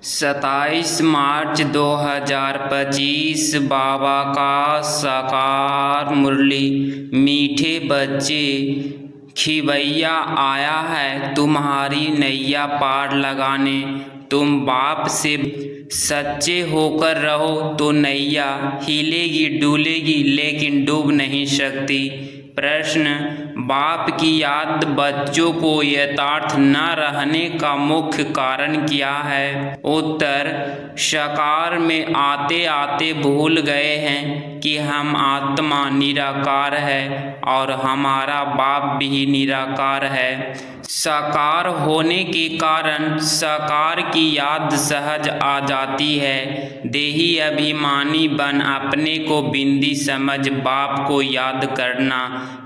27 मार्च 2025 बाबा का साकार मुरली। मीठे बच्चे, खिवैया आया है तुम्हारी नैया पार लगाने। तुम बाप से सच्चे होकर रहो तो नैया हिलेगी डुलेगी लेकिन डूब नहीं सकती। प्रश्न: बाप की याद बच्चों को यथार्थ न रहने का मुख्य कारण क्या है? उत्तर: साकार में आते आते भूल गए हैं कि हम आत्मा निराकार है और हमारा बाप भी निराकार है। साकार होने के कारण साकार की याद सहज आ जाती है। देही अभिमानी बन अपने को बिंदी समझ बाप को याद करना,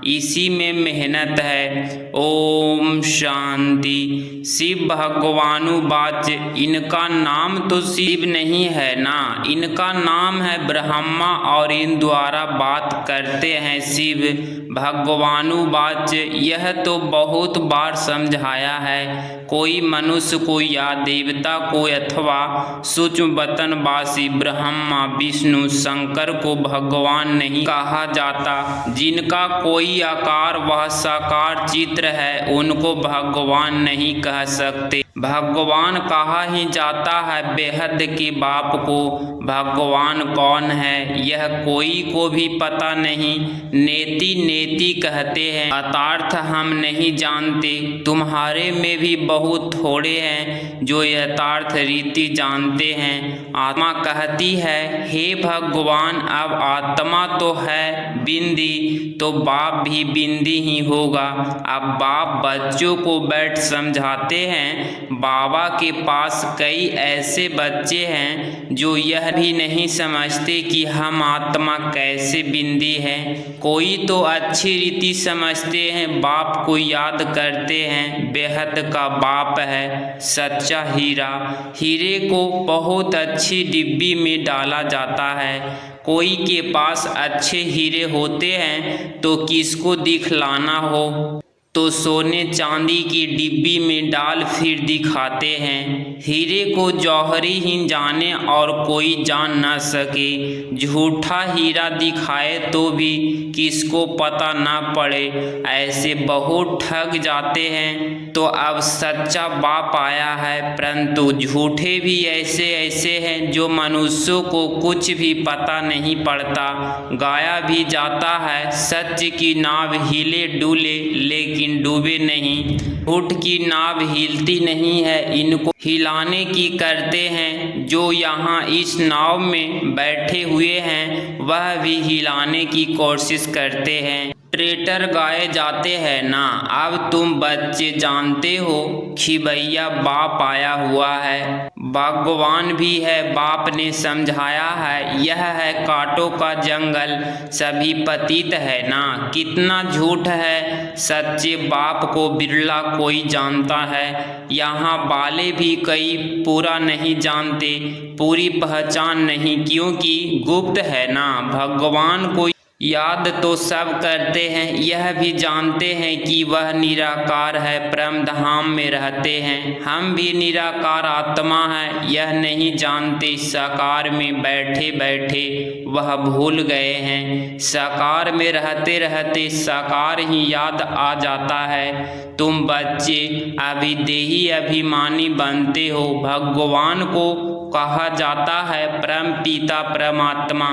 इसी में मेहनत है। ओम शांति। शिव भगवानुवाच: इनका नाम तो शिव नहीं है ना, इनका नाम है ब्रह्मा और इन द्वारा बात करते हैं शिव। भगवानुवाच: यह तो बहुत बार समझाया है। कोई मनुष्य को या देवता को अथवा सूक्ष्म वतनवासी ब्रह्मा विष्णु शंकर को भगवान नहीं कहा जाता। जिनका कोई आकार वह साकार चित्र है उनको भगवान नहीं कह सकते। भगवान कहा ही जाता है बेहद के बाप को। भगवान कौन है यह कोई को भी पता नहीं। नेति नेति कहते हैं, यथार्थ हम नहीं जानते। तुम्हारे में भी बहुत थोड़े हैं जो यथार्थ रीति जानते हैं। आत्मा कहती है, हे भगवान अब आत्मा तो है बिंदी तो बाप भी बिंदी ही होगा। अब बाप बच्चों को बैठ समझाते हैं। बाबा के पास कई ऐसे बच्चे हैं जो यह भी नहीं समझते कि हम आत्मा कैसे बिंदी है। कोई तो अच्छी रीति समझते हैं, बाप को याद करते हैं। बेहद का बाप है सच्चा हीरा। हीरे को बहुत अच्छी डिब्बी में डाला जाता है। कोई के पास अच्छे हीरे होते हैं तो किसको दिखलाना हो तो सोने चांदी की डिब्बी में डाल फिर दिखाते हैं। हीरे को जौहरी ही जाने और कोई जान न सके। झूठा हीरा दिखाए तो भी किसको पता न पड़े। ऐसे बहुत ठग जाते हैं। तो अब सच्चा बाप आया है, परंतु झूठे भी ऐसे ऐसे हैं जो मनुष्यों को कुछ भी पता नहीं पड़ता। गाया भी जाता है, सत्य की नाव हिले डुले लेकिन डूबे नहीं। झूठ की नाव हिलती नहीं है, इनको हिलाने की करते हैं। जो यहाँ इस नाव में बैठे हुए हैं वह भी हिलाने की कोशिश करते हैं। ट्रेटर गाए जाते हैं ना। अब तुम बच्चे जानते हो खिवैया बाप आया हुआ है, भगवान भी है। बाप ने समझाया है यह है कांटों का जंगल, सभी पतित है ना। कितना झूठ है, सच्चे बाप को बिरला कोई जानता है। यहाँ वाले भी कई पूरा नहीं जानते, पूरी पहचान नहीं, क्योंकि गुप्त है ना। भगवान को याद तो सब करते हैं, यह भी जानते हैं कि वह निराकार है, परम धाम में रहते हैं। हम भी निराकार आत्मा है, यह नहीं जानते। साकार में बैठे बैठे वह भूल गए हैं। साकार में रहते रहते साकार ही याद आ जाता है। तुम बच्चे अभी देही अभिमानी बनते हो। भगवान को कहा जाता है परम पिता परमात्मा।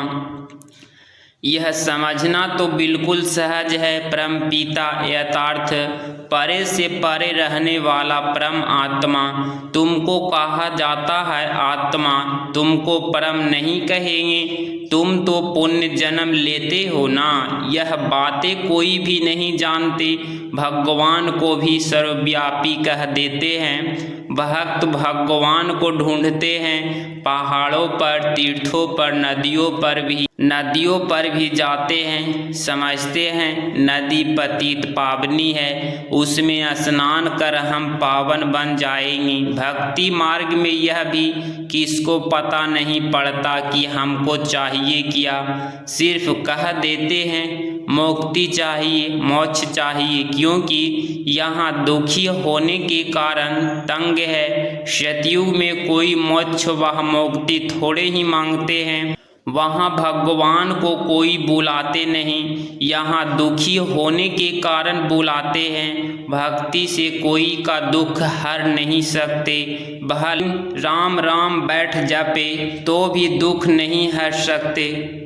यह समझना तो बिल्कुल सहज है। परम पिता यथार्थ परे से परे रहने वाला परम आत्मा। तुमको कहा जाता है आत्मा, तुमको परम नहीं कहेंगे। तुम तो पुण्य जन्म लेते हो ना। यह बातें कोई भी नहीं जानते। भगवान को भी सर्वव्यापी कह देते हैं। भक्त भगवान को ढूंढते हैं, पहाड़ों पर, तीर्थों पर, नदियों पर भी जाते हैं। समझते हैं नदी पतित पावनी है, उसमें स्नान कर हम पावन बन जाएंगे। भक्ति मार्ग में यह भी किसको पता नहीं पड़ता कि हमको चाहिए क्या। सिर्फ कह देते हैं मुक्ति चाहिए, मोक्ष चाहिए, क्योंकि यहाँ दुखी होने के कारण तंग है। सतयुग में कोई मोक्ष व मुक्ति थोड़े ही मांगते हैं, वहाँ भगवान को कोई बुलाते नहीं, यहाँ दुखी होने के कारण बुलाते हैं। भक्ति से कोई का दुख हर नहीं सकते, भले राम राम बैठ जपे तो भी दुख नहीं हर सकते।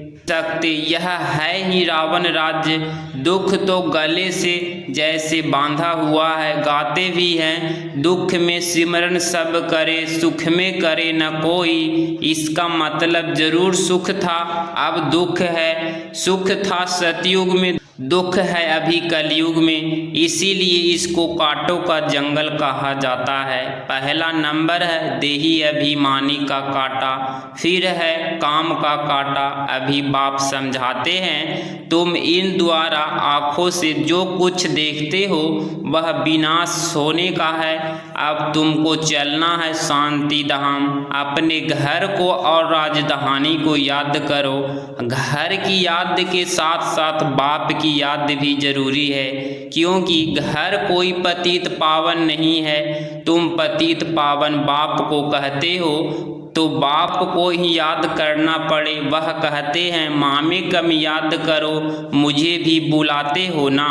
यह है ही रावण राज्य। दुख तो गले से जैसे बांधा हुआ है, गाते भी हैं, दुख में सिमरन सब करे, सुख में करे न कोई। इसका मतलब जरूर सुख था, अब दुख है। सुख था सतयुग में, दुख है अभी कलयुग में, इसीलिए इसको कांटों का जंगल कहा जाता है। पहला नंबर है देही अभिमानी का कांटा, फिर है काम का कांटा। अभी बाप समझाते हैं, तुम इन द्वारा आँखों से जो कुछ देखते हो वह विनाश होने का है। अब तुमको चलना है शांति धाम। अपने घर को और राजधानी को याद करो। घर की याद के साथ साथ बाप की याद भी जरूरी है, क्योंकि घर कोई पतित पावन नहीं है। तुम पतित पावन बाप को कहते हो तो बाप को ही याद करना पड़े। वह कहते हैं, मामे कम याद करो, मुझे भी बुलाते हो ना।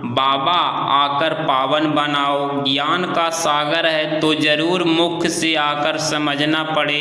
बाबा आकर पावन बनाओ। ज्ञान का सागर है तो जरूर मुख से आकर समझना पड़े।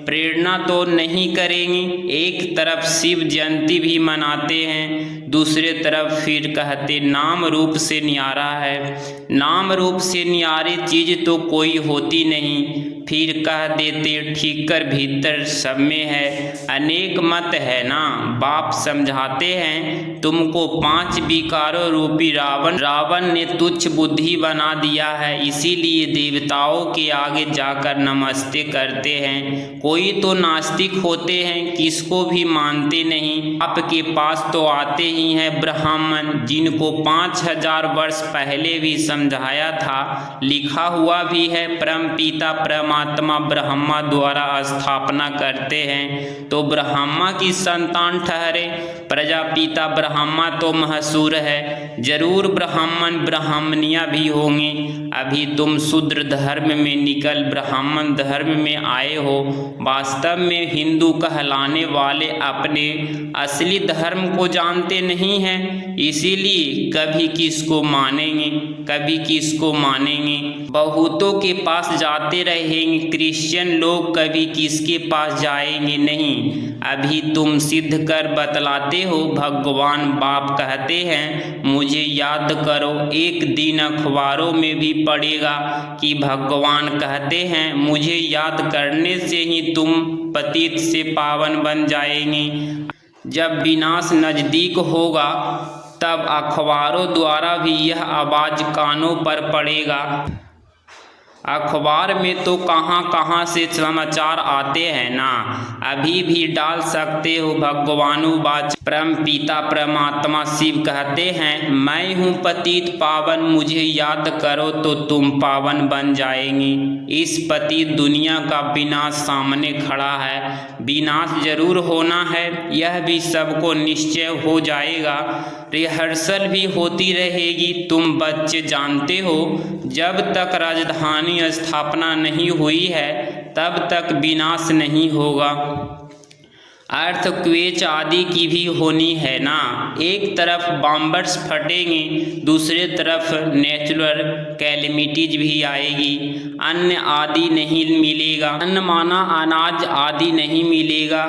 प्रेरणा तो नहीं करेंगे। एक तरफ शिव जयंती भी मनाते हैं, दूसरे तरफ फिर कहते नाम रूप से न्यारा है। नाम रूप से न्यारी चीज तो कोई होती नहीं। फिर कह देते ठीक कर भीतर सब में है। अनेक मत है ना। बाप समझाते हैं, तुमको 5 विकारों रूपी रावण ने तुच्छ बुद्धि बना दिया है, इसीलिए देवताओं के आगे जाकर नमस्ते करते हैं। कोई तो नास्तिक होते हैं, किसको भी मानते नहीं। आपके पास तो आते ही हैं ब्राह्मण, जिनको 5000 वर्ष पहले भी समझाया था। लिखा हुआ भी है, परम पिता परमात्मा ब्रह्मा द्वारा स्थापना करते हैं तो ब्रह्मा की संतान ठहरे। प्रजापिता ब्रह्मा तो महसूर है, जरूर ब्राह्मण ब्राह्मणियाँ भी होंगे। अभी तुम शूद्र धर्म में निकल ब्राह्मण धर्म में आए हो। वास्तव में हिंदू कहलाने वाले अपने असली धर्म को जानते नहीं हैं, इसीलिए कभी किसको मानेंगे, कभी किसको मानेंगे। बहुतों के पास जाते रहेंगे क्रिश्चियन लोग, कभी किसके पास जाएंगे नहीं। अभी तुम सिद्ध कर बतलाते हो। भगवान बाप कहते हैं, मुझे याद करो। एक दिन अखबारों में भी पढ़ेगा कि भगवान कहते हैं, मुझे याद करने से ही तुम पतित से पावन बन जाएंगे। जब विनाश नजदीक होगा तब अखबारों द्वारा भी यह आवाज कानों पर पड़ेगा। अखबार में तो कहाँ कहाँ से समाचार आते हैं ना। अभी भी डाल सकते हो। भगवानुवाच परम पिता परमात्मा शिव कहते हैं, मैं हूँ पतित पावन, मुझे याद करो तो तुम पावन बन जाएंगे। इस पतित दुनिया का विनाश सामने खड़ा है। विनाश जरूर होना है, यह भी सबको निश्चय हो जाएगा। रिहर्सल भी होती रहेगी। तुम बच्चे जानते हो, जब तक राजधानी स्थापना नहीं हुई है तब तक विनाश नहीं होगा। अर्थक्वेक आदि की भी होनी है ना। एक तरफ बॉम्बर्स फटेंगे, दूसरे तरफ नेचुरल कैलेमिटीज भी आएगी। अन्न आदि नहीं मिलेगा, अन्न माना अनाज आदि नहीं मिलेगा।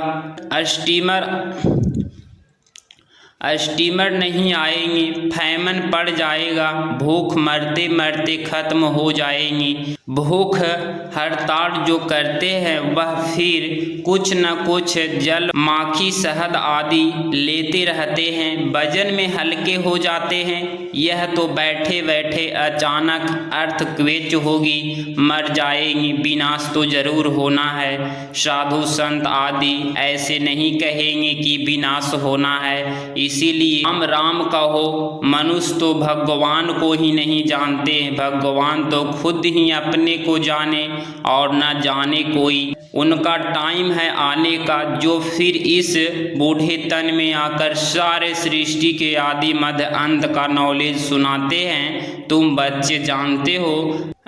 स्टीमर नहीं आएंगे, फैमन पड़ जाएगा, भूख मरते मरते खत्म हो जाएंगी। भूख हड़ताल जो करते हैं वह फिर कुछ न कुछ जल, माखी, शहद आदि लेते रहते हैं, वजन में हल्के हो जाते हैं। यह तो बैठे बैठे अचानक अर्थक्वेक होगी, मर जाएंगी, विनाश तो जरूर होना है। साधु संत आदि ऐसे नहीं कहेंगे कि विनाश होना है, इसीलिए राम राम कहो। मनुष्य तो भगवान को ही नहीं जानते हैं, भगवान तो खुद ही अपने को जाने और न जाने कोई। उनका टाइम है आने का, जो फिर इस बूढ़े तन में आकर सारे सृष्टि के आदि मध्य अंत का नॉलेज सुनाते हैं। तुम बच्चे जानते हो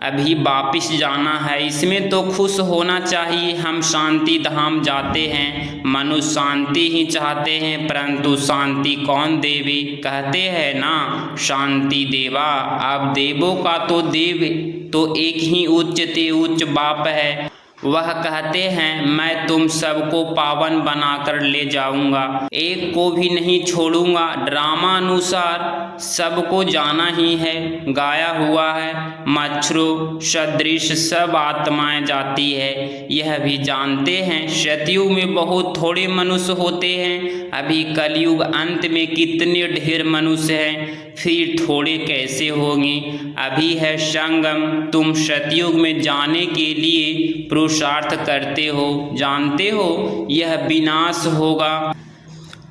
अभी वापिस जाना है, इसमें तो खुश होना चाहिए। हम शांति धाम जाते हैं, मनुष्य शांति ही चाहते हैं, परंतु शांति कौन देवे? कहते हैं ना शांति देवा। अब देवों का तो देव तो एक ही उच्च ते उच्च बाप है। वह कहते हैं मैं तुम सबको पावन बनाकर ले जाऊंगा, एक को भी नहीं छोड़ूंगा। ड्रामा अनुसार सबको जाना ही है, गाया हुआ है। मच्छरों सदृश सब आत्माएं जाती है, यह भी जानते हैं। सतयुग में बहुत थोड़े मनुष्य होते हैं, अभी कलयुग अंत में कितने ढेर मनुष्य हैं, फिर थोड़े कैसे होंगे? अभी है संगम, तुम सतयुग में जाने के लिए पुरुषार्थ करते हो, जानते हो यह विनाश होगा।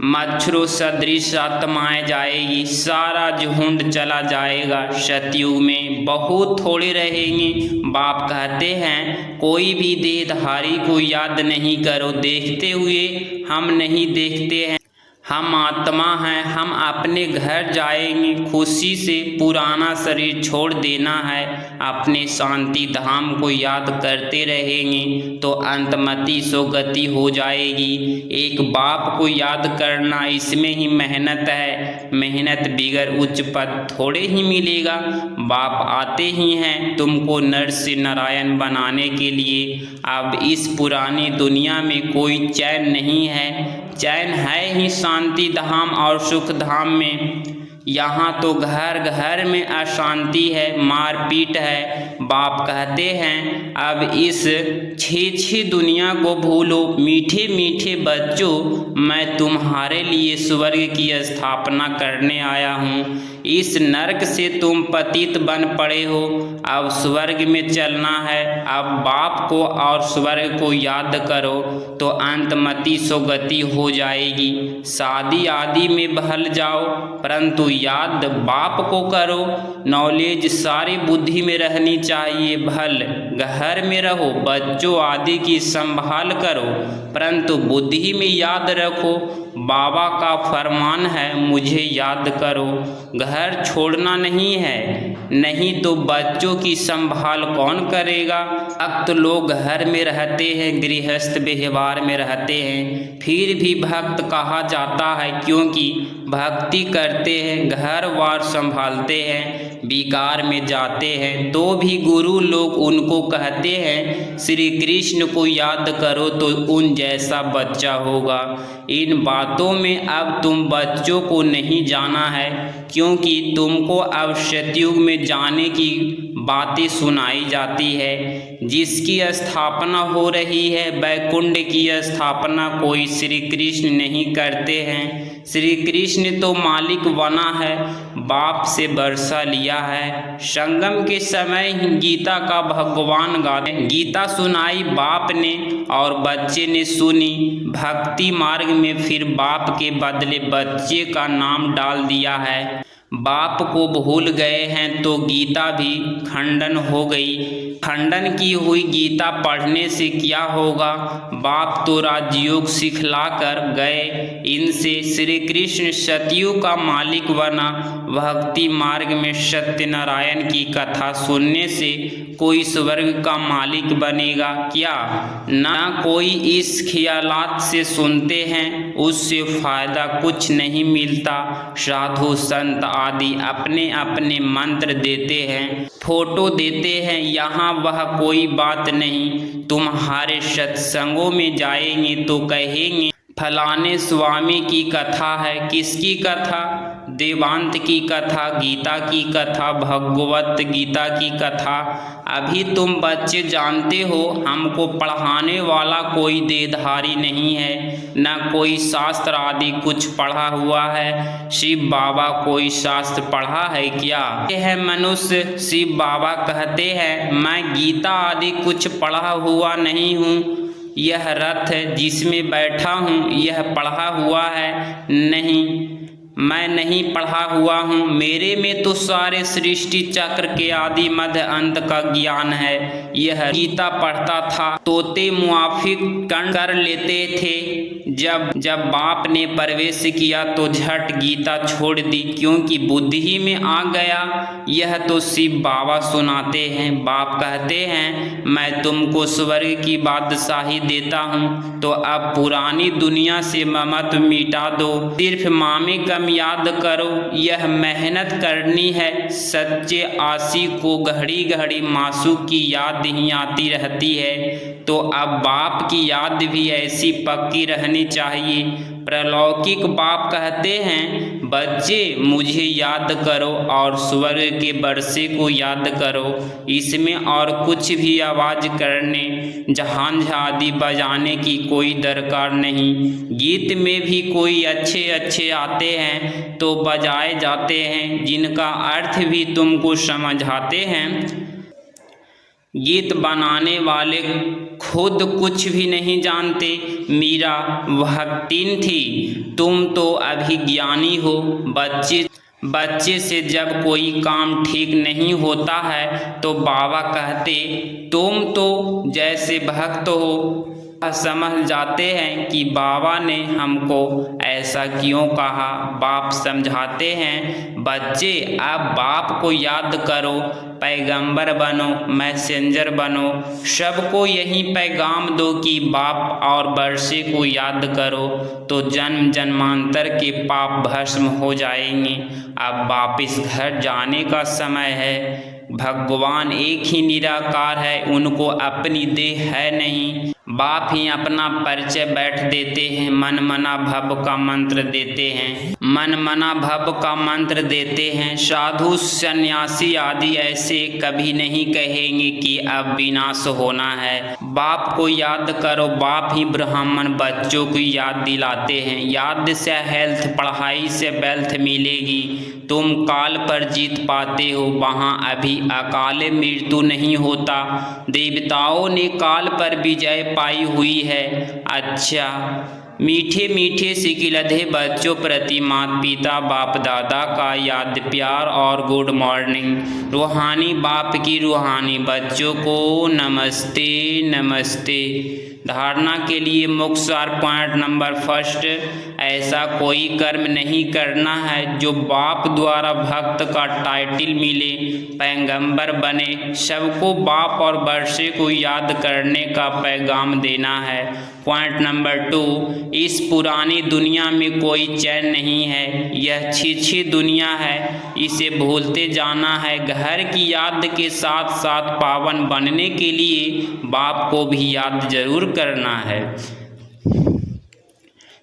मच्छरों सदृश आत्माएं जाएगी, सारा झुंड चला जाएगा। सतयुग में बहुत थोड़े रहेंगे। बाप कहते हैं कोई भी देहधारी को याद नहीं करो, देखते हुए हम नहीं देखते हैं, हम आत्मा हैं, हम अपने घर जाएंगे। खुशी से पुराना शरीर छोड़ देना है, अपने शांति धाम को याद करते रहेंगे तो अंतमति सो गति हो जाएगी। एक बाप को याद करना, इसमें ही मेहनत है, मेहनत बिगर उच्च पद थोड़े ही मिलेगा। बाप आते ही हैं तुमको नर से नारायण बनाने के लिए। अब इस पुरानी दुनिया में कोई चैन नहीं है, चैन है ही शांति धाम और सुख धाम में। यहाँ तो घर घर में अशांति है, मारपीट है। बाप कहते हैं अब इस छी दुनिया को भूलो। मीठे मीठे बच्चों, मैं तुम्हारे लिए स्वर्ग की स्थापना करने आया हूँ। इस नरक से तुम पतित बन पड़े हो, अब स्वर्ग में चलना है। अब बाप को और स्वर्ग को याद करो तो अंतमति सो गति हो जाएगी। शादी आदि में बहल जाओ, परंतु याद बाप को करो। नॉलेज सारी बुद्धि में रहनी चाहिए, भल घर में रहो, बच्चों आदि की संभाल करो, परंतु बुद्धि में याद रखो। बाबा का फरमान है मुझे याद करो, घर छोड़ना नहीं है, नहीं तो बच्चों की संभाल कौन करेगा? भक्त लोग घर में रहते हैं, गृहस्थ व्यवहार में रहते हैं, फिर भी भक्त कहा जाता है क्योंकि भक्ति करते हैं, घर वार संभालते हैं। विकार में जाते हैं तो भी गुरु लोग उनको कहते हैं श्री कृष्ण को याद करो तो उन जैसा बच्चा होगा। इन बातों में अब तुम बच्चों को नहीं जाना है, क्योंकि तुमको अब सतयुग में जाने की बातें सुनाई जाती है। जिसकी स्थापना हो रही है, वैकुंठ की स्थापना कोई श्री कृष्ण नहीं करते हैं। श्री कृष्ण तो मालिक बना है, बाप से वर्षा लिया है। संगम के समय ही गीता का भगवान गाते, गीता सुनाई बाप ने और बच्चे ने सुनी। भक्ति मार्ग में फिर बाप के बदले बच्चे का नाम डाल दिया है। बाप को भूल गए हैं तो गीता भी खंडन हो गई। खंडन की हुई गीता पढ़ने से क्या होगा? बाप तो राजयोग सिखला कर गए, इनसे श्री कृष्ण सतयुग का मालिक बना। भक्ति मार्ग में सत्यनारायण की कथा सुनने से कोई स्वर्ग का मालिक बनेगा क्या? ना कोई इस ख्यालात से सुनते हैं, उससे फायदा कुछ नहीं मिलता। साधु संत आदि अपने अपने मंत्र देते हैं, फोटो देते हैं, यहाँ वह कोई बात नहीं। तुम्हारे सत्संगों में जाएंगे तो कहेंगे फलाने स्वामी की कथा है। किसकी कथा? देवांत की कथा, गीता की कथा, भगवत गीता की कथा। अभी तुम बच्चे जानते हो हमको पढ़ाने वाला कोई देधारी नहीं है, न कोई शास्त्र आदि कुछ पढ़ा हुआ है। शिव बाबा कोई शास्त्र पढ़ा है क्या? यह मनुष्य शिव बाबा कहते हैं मैं गीता आदि कुछ पढ़ा हुआ नहीं हूँ। यह रथ जिसमें बैठा हूँ यह पढ़ा हुआ है? नहीं, मैं नहीं पढ़ा हुआ हूँ। मेरे में तो सारे सृष्टि चक्र के आदि मध्य अंत का ज्ञान है। यह गीता पढ़ता था, तोते मुआफिक कर लेते थे। जब बाप ने प्रवेश किया तो झट गीता छोड़ दी, क्योंकि बुद्धि में आ गया। यह तो शिव बाबा सुनाते हैं। बाप कहते हैं मैं तुमको स्वर्ग की बादशाही देता हूँ, तो अब पुरानी दुनिया से ममत मिटा दो, सिर्फ मामे कम याद करो। यह मेहनत करनी है। सच्चे आशी को घड़ी घड़ी मासूक की याद ही आती रहती है, तो अब बाप की याद भी ऐसी पक्की रहनी चाहिए। प्रलौकिक बाप कहते हैं बच्चे मुझे याद करो और स्वर्ग के बरसे को याद करो। इसमें और कुछ भी आवाज़ करने, झांझ आदि बजाने की कोई दरकार नहीं। गीत में भी कोई अच्छे अच्छे आते हैं तो बजाए जाते हैं, जिनका अर्थ भी तुमको समझाते हैं। गीत बनाने वाले खुद कुछ भी नहीं जानते। मीरा भक्तिन थी, तुम तो अभी ज्ञानी हो। बच्चे से जब कोई काम ठीक नहीं होता है तो बाबा कहते तुम तो जैसे भक्त हो। समझ जाते हैं कि बाबा ने हमको ऐसा क्यों कहा। बाप समझाते हैं बच्चे अब बाप को याद करो, पैगंबर बनो, मैसेंजर बनो, सबको यही पैगाम दो कि बाप और बरसे को याद करो, तो जन्म जन्मांतर के पाप भस्म हो जाएंगे। अब वापिस घर जाने का समय है। भगवान एक ही निराकार है, उनको अपनी देह है नहीं। बाप ही अपना परिचय बैठ देते हैं, मन मना भव का मंत्र देते हैं। मन मना भव का मंत्र देते हैं। साधु सन्यासी आदि ऐसे कभी नहीं कहेंगे कि अब विनाश होना है। बाप को याद करो। बाप ही ब्राह्मण बच्चों को याद दिलाते हैं। याद से हेल्थ, पढ़ाई से वेल्थ मिलेगी। तुम काल पर जीत पाते हो, वहाँ अभी अकाल मृत्यु नहीं होता। देवताओं ने काल पर विजय पाई हुई है। अच्छा, मीठे मीठे सिकिलधे बच्चों प्रति माता पिता बाप दादा का याद, प्यार और गुड मॉर्निंग। रूहानी बाप की रूहानी बच्चों को नमस्ते नमस्ते। धारणा के लिए मुख्य सार पॉइंट नंबर फर्स्ट, ऐसा कोई कर्म नहीं करना है जो बाप द्वारा भक्त का टाइटल मिले, पैगंबर बने। सबको बाप और बरसे को याद करने का पैगाम देना है। पॉइंट नंबर 2, इस पुरानी दुनिया में कोई चैन नहीं है। यह छी दुनिया है, इसे भूलते जाना है। घर की याद के साथ साथ पावन बनने के लिए बाप को भी याद जरूर करना है।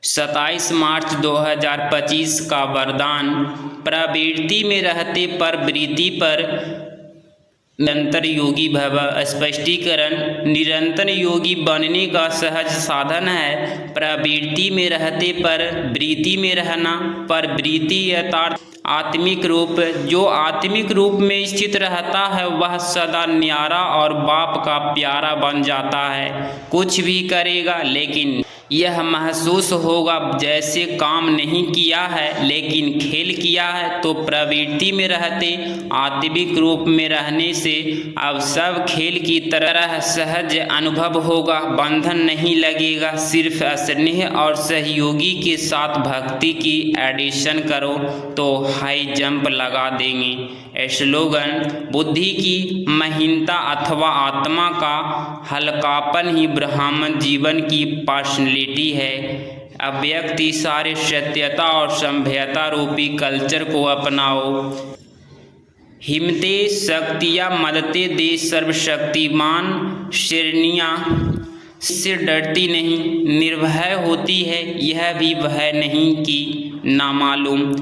27 मार्च 2025 का वरदान। प्रवृत्ति में रहते पर वृत्ति पर निरंतर योगी भव। स्पष्टीकरण, निरंतर योगी बनने का सहज साधन है प्रवृत्ति में रहते पर वृत्ति में रहना। पर वृत्ति यथार्थ आत्मिक रूप, जो आत्मिक रूप में स्थित रहता है वह सदा न्यारा और बाप का प्यारा बन जाता है। कुछ भी करेगा लेकिन यह महसूस होगा जैसे काम नहीं किया है लेकिन खेल किया है। तो प्रवृत्ति में रहते आत्मिक रूप में रहने से अब सब खेल की तरह सहज अनुभव होगा। बंधन नहीं लगेगा। सिर्फ स्नेह और सहयोगी के साथ भक्ति की एडिशन करो तो हाई जंप लगा देंगे। स्लोगन, बुद्धि की महीनता अथवा आत्मा का हल्कापन ही ब्राह्मण जीवन की पर्सनैलिटी है। अब व्यक्ति सारे सत्यता और सभ्यता रूपी कल्चर को अपनाओ। हिम्मते शक्तियाँ मदते दे सर्वशक्तिमान श्रेणियाँ से डरती नहीं, निर्भय होती है। यह भी वह नहीं कि नामालूम।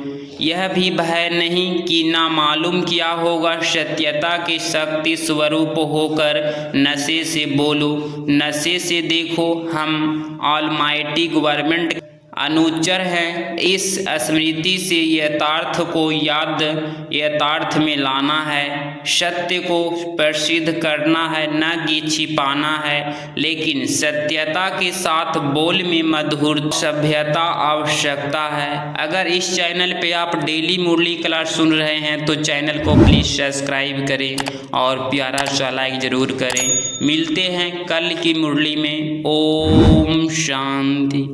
यह भी भय नहीं कि ना मालूम क्या होगा। सत्यता के शक्ति स्वरूप होकर नशे से बोलो, नशे से देखो। हम ऑलमाइटी गवर्नमेंट अनुचर है। इस स्मृति से यथार्थ को यथार्थ में लाना है, सत्य को प्रसिद्ध करना है, न कि छिपाना है। लेकिन सत्यता के साथ बोल में मधुर सभ्यता आवश्यकता है। अगर इस चैनल पे आप डेली मुरली क्लास सुन रहे हैं तो चैनल को प्लीज़ सब्सक्राइब करें और प्यारा सा लाइक ज़रूर करें। मिलते हैं कल की मुरली में। ओम शांति।